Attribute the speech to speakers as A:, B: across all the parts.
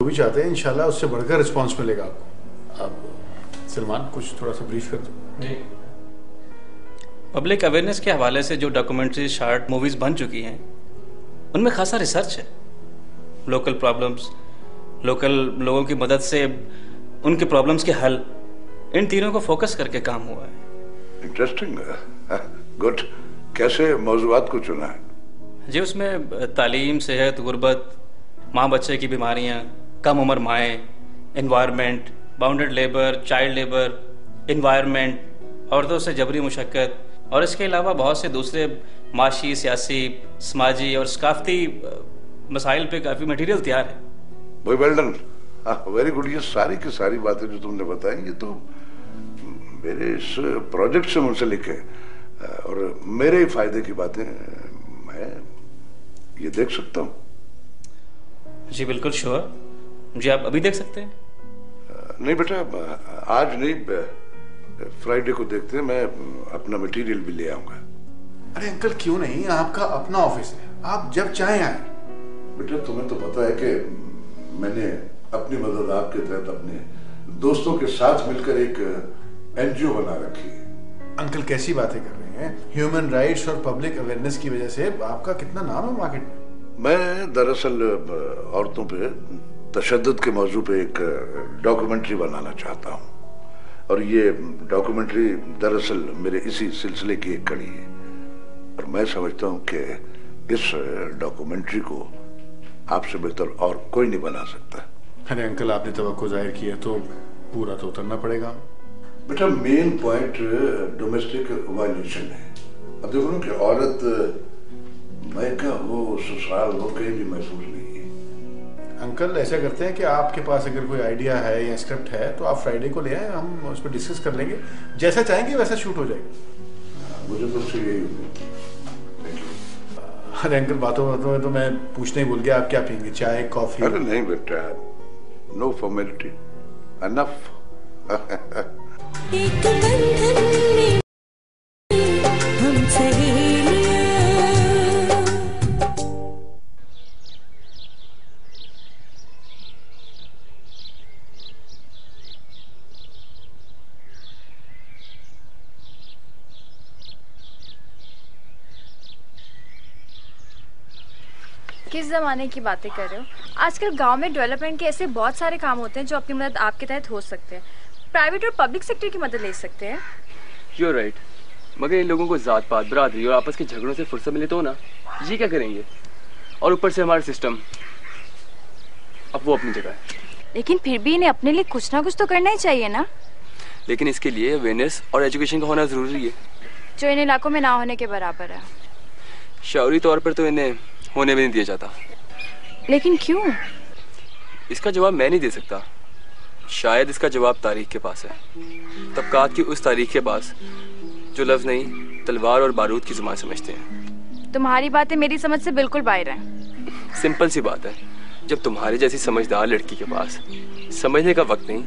A: भी चाहते हैं इंशाल्लाह उससे बढ़कर रिस्पांस मिलेगा आपको। अब सलमान कुछ थोड़ा सा ब्रीफ कर दो।
B: पब्लिक अवेयरनेस के हवाले से जो डॉक्यूमेंट्री शार्ट मूवीज बन चुकी हैं उनमें खासा रिसर्च है। लोकल प्रॉब्लम्स, लोकल लोगों की मदद से उनके प्रॉब्लम्स के हल, इन तीनों को फोकस करके काम हुआ है।
C: Interesting, good. कैसे मौजूआत को चुना है?
B: जी उसमें तालीम, सेहत, गुर्बत, माँ बच्चे की बीमारियाँ, कम उम्र माएँ, environment, bounded labour, child labour, environment, औरतों से जबरी मुशक्कत और इसके अलावा बहुत से दूसरे माशी, सियासी, समाजी और सकाफती मसाइल पे काफ़ी मटेरियल तैयार है।
C: Very well done, very good. ये सारी की सारी बातें जो तुमने बताई ये तो मेरे इस प्रोजेक्ट से मुंसलिक है और मेरे ही फायदे की बातें मैं ये देख सकता हूँ।
B: जी बिल्कुल श्योर। जी आप अभी देख सकते हैं?
C: नहीं बेटा, आज नहीं, फ्राइडे को देखते हैं। मैं अपना मटेरियल भी ले आऊंगा।
A: अरे अंकल क्यों नहीं, आपका अपना ऑफिस है, आप जब चाहें आए।
C: बेटा तुम्हें तो पता है कि मैंने अपनी मदद आपके तहत अपने दोस्तों के साथ मिलकर एक एनजीओ बना रखी है।
A: अंकल कैसी बातें कर रहे हैं? ह्यूमन राइट्स और पब्लिक अवेयरनेस की वजह से आपका कितना नाम है मार्केट में।
C: मैं दरअसल औरतों पे तशद्दुद के मौजू पे एक डॉक्यूमेंट्री बनाना चाहता हूँ और ये डॉक्यूमेंट्री दरअसल मेरे इसी सिलसिले की एक कड़ी है और मैं समझता हूँ कि इस डॉक्यूमेंट्री को आपसे बेहतर और कोई नहीं बना सकता।
A: अरे अंकल आपने तवक्को जाहिर की है तो पूरा तो उतरना पड़ेगा।
C: बेटा मेन पॉइंट डोमेस्टिक वायलेशन है। अब देखो ना कि औरत मैका हो, ससुराल हो, कहीं भी महसूस नहीं है।
A: अंकल ऐसा करते हैं कि आपके पास अगर कोई आइडिया है या स्क्रिप्ट है तो आप फ्राइडे को ले आए, हम उस पर डिस्कस कर लेंगे, जैसा चाहेंगे वैसा शूट हो जाएगा।
C: मुझे तो उससे यही उम्मीद।
A: अरे अंकल बातों बातों में तो मैं पूछने ही भूल गया, आप क्या पियेंगे, चाय, कॉफी?
C: अरे नहीं बेटा, नो फॉर्मेलिटी, अनफ।
D: एक बंधन में हम सहेलियां।
E: किस ज़माने की बातें कर रहे हो? आजकल गांव में डेवलपमेंट के ऐसे बहुत सारे काम होते हैं जो अपनी मदद आपके तहत हो सकते हैं। प्राइवेट और पब्लिक सेक्टर की मदद ले सकते हैं।
F: You're right। मगर इन लोगों को जात पात, बरादरी और आपस के झगड़ों से फुर्सत मिले तो ना, ये क्या करेंगे? और ऊपर से हमारा सिस्टम, अब वो अपनी जगह है।
E: लेकिन फिर भी इन्हें अपने लिए कुछ ना कुछ तो करना ही चाहिए ना।
F: लेकिन इसके लिए अवेयरनेस और एजुकेशन का होना जरूरी है,
E: जो इन इलाकों में ना होने के बराबर है।
F: शौरी तौर पर तो इन्हें होने भी नहीं दिया जाता।
E: लेकिन क्यों?
F: इसका जवाब मैं नहीं दे सकता। शायद इसका जवाब तारीख के पास है, तबकात की उस तारीख के पास जो लफ्ज़ नहीं तलवार और बारूद की ज़ुबान समझते हैं।
E: तुम्हारी बातें मेरी समझ से बिल्कुल बाहर हैं।
F: सिंपल सी बात है, जब तुम्हारी जैसी समझदार लड़की के पास समझने का वक्त नहीं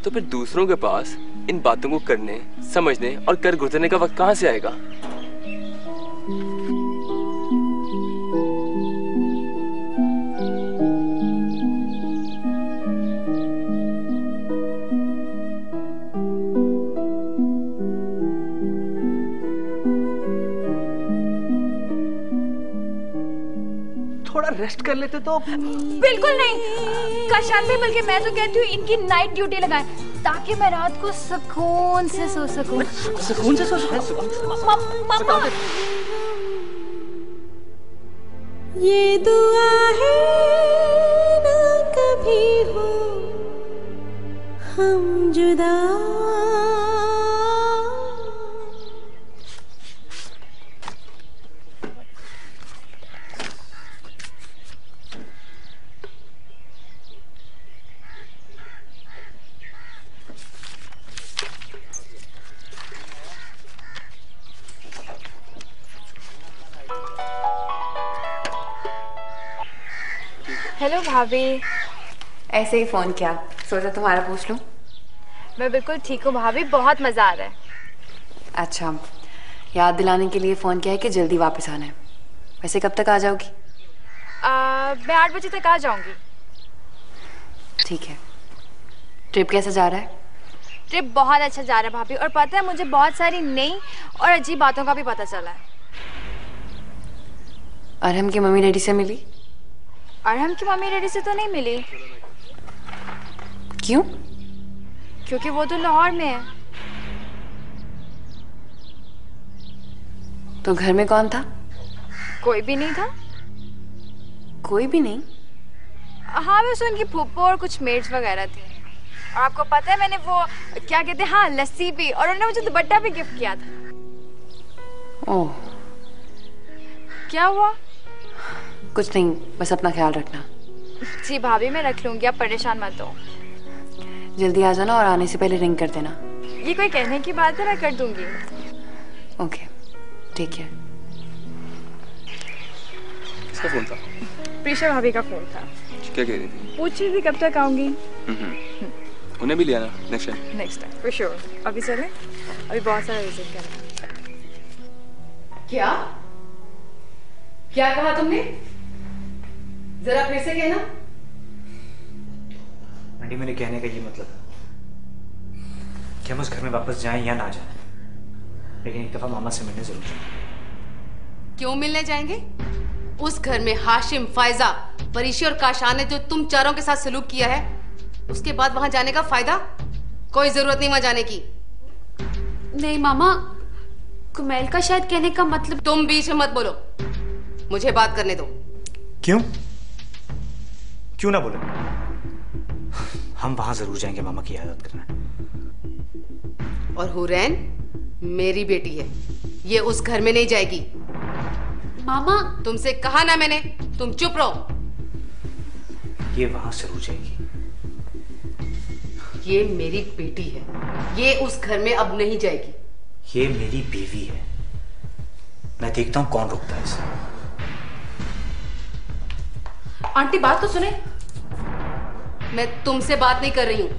F: तो फिर दूसरों के पास इन बातों को करने, समझने और कर गुजरने का वक्त कहाँ से आएगा?
G: थोड़ा रेस्ट कर लेते तो।
E: बिल्कुल नहीं काशान भाई, बल्कि मैं तो कहती हूँ इनकी नाइट ड्यूटी लगाएं ताकि मैं रात को सुकून से सो सकूं।
G: सुकून से सो सकूं?
D: ये दुआ है ना कभी हो हम जुदा।
E: हेलो भाभी।
H: ऐसे ही फोन किया, सोचा तुम्हारा पूछ लूं।
E: मैं बिल्कुल ठीक हूँ भाभी, बहुत मजा आ रहा है।
H: अच्छा, याद दिलाने के लिए फोन किया है कि जल्दी वापस आना है। वैसे कब तक आ जाओगी?
E: मैं 8 बजे तक आ जाऊंगी।
H: ठीक है। ट्रिप कैसा जा रहा है?
E: ट्रिप बहुत अच्छा जा रहा है भाभी, और पता है मुझे बहुत सारी नई और अजीब बातों का भी पता चला है।
H: अरहम की मम्मी डैडी से मिली?
E: अरहम की मम्मी डैडी से तो नहीं मिली।
H: क्यों?
E: क्योंकि वो तो लाहौर में है।
H: तो घर में कौन था?
E: कोई भी नहीं था।
H: कोई भी नहीं?
E: हाँ, बस उनकी फूफो और कुछ मेड्स वगैरह थी। और आपको पता है मैंने वो क्या कहते हैं, हाँ, लस्सी भी, और उन्होंने मुझे दुपट्टा भी गिफ्ट किया था।
H: ओह।
E: क्या हुआ?
H: कुछ नहीं, बस अपना ख्याल रखना।
E: जी भाभी, मैं रख लूंगी, आप परेशान मत हो।
H: जल्दी आ जाना और आने से पहले रिंग कर देना।
E: ये कोई कहने की बात है, मैं कर दूंगी।
H: ओके, ठीक है।
F: किसका फोन था?
E: प्रीशा भाभी का फोन था।
F: क्या कह रही थी?
E: पूछ रही थी कब तक आऊंगी।
F: उन्हें भी लिया ना next time.
E: Next time for sure. अभी चलें? अभी बहुत सारा विजिट करना।
H: क्या क्या कहा तुमने? जरा फिर से कहना।
I: आंटी, मेरे कहने का ये मतलब है कि हम उस घर में वापस जाएं या ना जाएं, लेकिन एक दफा मामा से मिलने जरूर जाएं।
J: क्यों मिलने जाएंगे? उस घर में हाशिम, फायजा, परीशी और काशान ने जो तुम चारों के साथ सलूक किया है, उसके बाद वहां जाने का फायदा? कोई जरूरत नहीं वहां जाने की।
K: नहीं मामा, कुमैल का शायद कहने का मतलब।
J: तुम बीच में मत बोलो, मुझे बात करने दो।
I: क्यों? क्यों ना बोले? हम वहां जरूर जाएंगे मामा की इयादत करने।
J: और हुरैन मेरी बेटी है, ये उस घर में नहीं जाएगी।
K: मामा,
J: तुमसे कहा ना मैंने, तुम चुप रहो।
I: ये वहां जरूर जाएगी।
J: ये मेरी बेटी है, ये उस घर में अब नहीं जाएगी।
I: ये मेरी बीवी है, मैं देखता हूं कौन रोकता है इसे।
J: आंटी बात तो सुने। मैं तुमसे बात नहीं कर रही हूँ।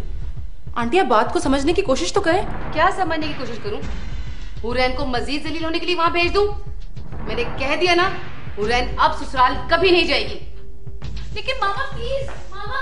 J: आंटी आप बात को समझने की कोशिश तो करें। क्या समझने की कोशिश करूं? हुरैन को मजीद जलील होने के लिए वहां भेज दूं? मैंने कह दिया ना, हुरैन अब ससुराल कभी नहीं जाएगी।
K: लेकिन मामा प्लीज, मामा।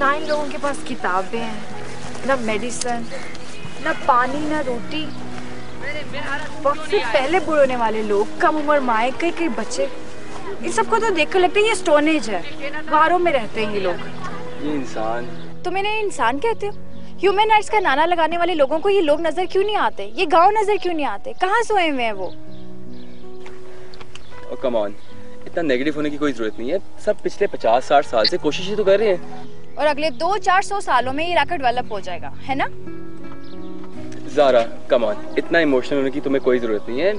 E: ना इन लोगों के पास किताबें हैं, ना मेडिसिन, ना पानी, ना रोटी। वक्त से पहले बुढ़े होने वाले लोग, कम उम्र माए, कई कई बच्चे, इन सबको तो देखकर लगता है ये स्टोन एज है। गारों में रहते हैं ये लोग।
F: ये इंसान।
E: तुम इन्हें इंसान कहते हो? ह्यूमन राइट्स का नारा लगाने वाले लोगों को ये लोग नजर क्यों नहीं आते? ये गांव नजर क्यों नहीं आते? कहाँ सोए हुए हैं वो?
F: कम ऑन, इतना नेगेटिव होने की कोई जरूरत नहीं है। सब पिछले 50-60 साल से कोशिश ही तो कर रहे हैं।
E: और अगले 200-400 सालों में ये इलाका डेवलप हो जाएगा, है ना?
F: ज़ारा, कम ऑन, इतना इमोशनल होने की तुम्हें कोई जरूरत नहीं है।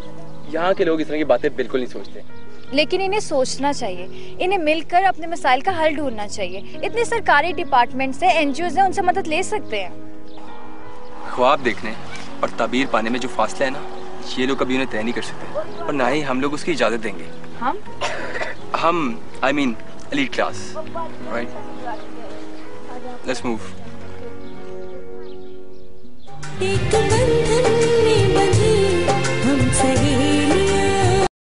F: यहाँ के लोग इस तरह की बातें बिल्कुल नहीं सोचते।
E: लेकिन इन्हें सोचना चाहिए, इन्हें मिलकर अपने मसाइल का हल ढूंढना चाहिए। इतने सरकारी डिपार्टमेंट्स हैं, एनजीओज हैं, उनसे मदद ले सकते हैं।
F: ख्वाब देखने और ताबीर पाने में जो फासला है ना, ये लोग कभी उन्हें तय नहीं कर सकते और ना ही हम लोग उसकी इजाजत देंगे। हम I mean elite class, right? Let's move.
D: एक बंधन